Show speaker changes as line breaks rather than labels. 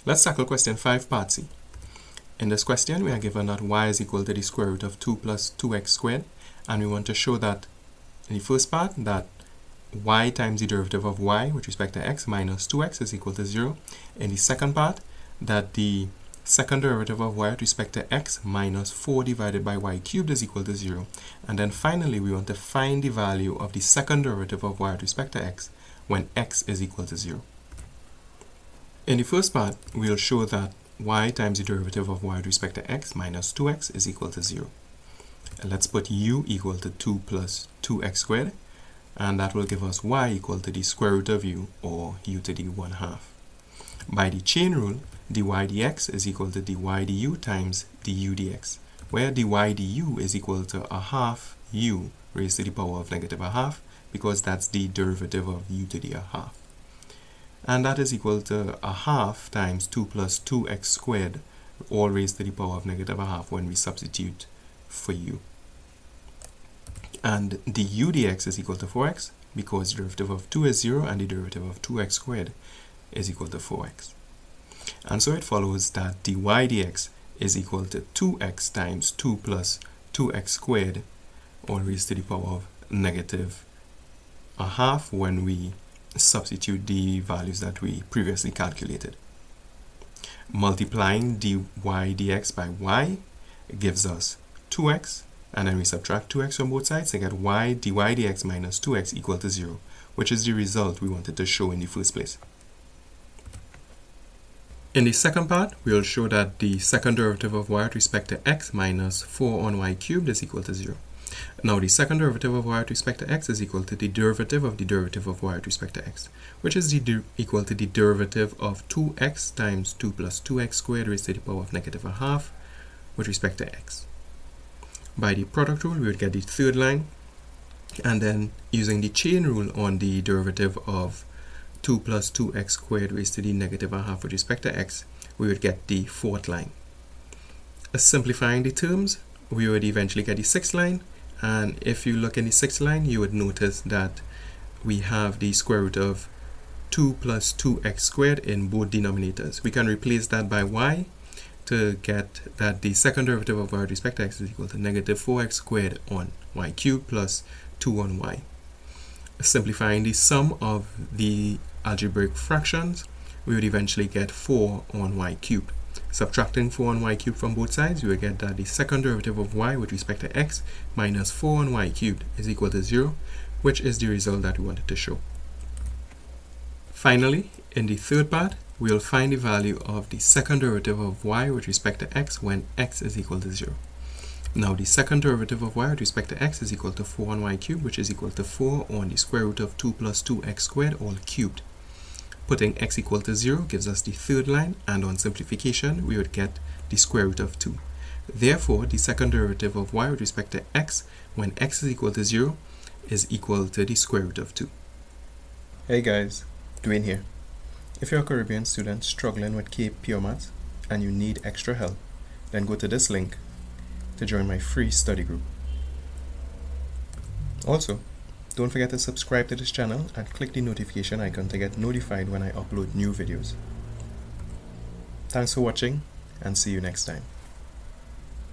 Let's tackle question 5 part C. In this question, we are given that y is equal to the square root of 2 plus 2x squared, and we want to show that in the first part that y times the derivative of y with respect to x minus 2x is equal to 0. In the second part, that the second derivative of y with respect to x minus 4 divided by y cubed is equal to 0. And then finally, we want to find the value of the second derivative of y with respect to x when x is equal to 0. In the first part, we'll show that y times the derivative of y with respect to x minus 2x is equal to 0. And let's put u equal to 2 plus 2x squared, and that will give us y equal to the square root of u, or u to the 1/2. By the chain rule, dy dx is equal to dy du times du dx, where dy du is equal to 1/2 u raised to the power of negative 1/2, because that's the derivative of u to the 1/2. And that is equal to 1/2 times 2 plus 2x squared, all raised to the power of negative 1/2 when we substitute for u. And du dx is equal to 4x, because the derivative of 2 is 0 and the derivative of 2x squared is equal to 4x. And so it follows that dy dx is equal to 2x times 2 plus 2x squared, all raised to the power of negative 1/2 when we substitute the values that we previously calculated. Multiplying dy dx by y gives us 2x, and then we subtract 2x from both sides to get y dy dx minus 2x equal to 0, which is the result we wanted to show in the first place. In the second part, we will show that the second derivative of y with respect to x minus 4 on y cubed is equal to 0. Now, the second derivative of y with respect to x is equal to the derivative of y with respect to x, which is equal to the derivative of 2x times 2 plus 2x squared raised to the power of negative 1/2 with respect to x. By the product rule, we would get the third line, and then using the chain rule on the derivative of 2 plus 2x squared raised to the negative 1/2 with respect to x, we would get the fourth line. Simplifying the terms, we would eventually get the sixth line, and if you look in the sixth line, you would notice that we have the square root of 2 plus 2x squared in both denominators. We can replace that by y to get that the second derivative of y with respect to x is equal to negative 4x squared on y cubed plus 2 on y. Simplifying the sum of the algebraic fractions, we would eventually get 4 on y cubed. Subtracting 4 on y cubed from both sides, you will get that the second derivative of y with respect to x minus 4 on y cubed is equal to 0, which is the result that we wanted to show. Finally, in the third part, we will find the value of the second derivative of y with respect to x when x is equal to 0. Now, the second derivative of y with respect to x is equal to 4 on y cubed, which is equal to 4 on the square root of 2 plus 2x squared, all cubed. Putting x equal to 0 gives us the third line, and on simplification, we would get the square root of 2. Therefore, the second derivative of y with respect to x when x is equal to 0 is equal to the square root of 2. Hey guys, Dwayne here. If you're a Caribbean student struggling with Cape Pure Maths and you need extra help, then go to this link to join my free study group. Also, don't forget to subscribe to this channel and click the notification icon to get notified when I upload new videos. Thanks for watching, and see you next time.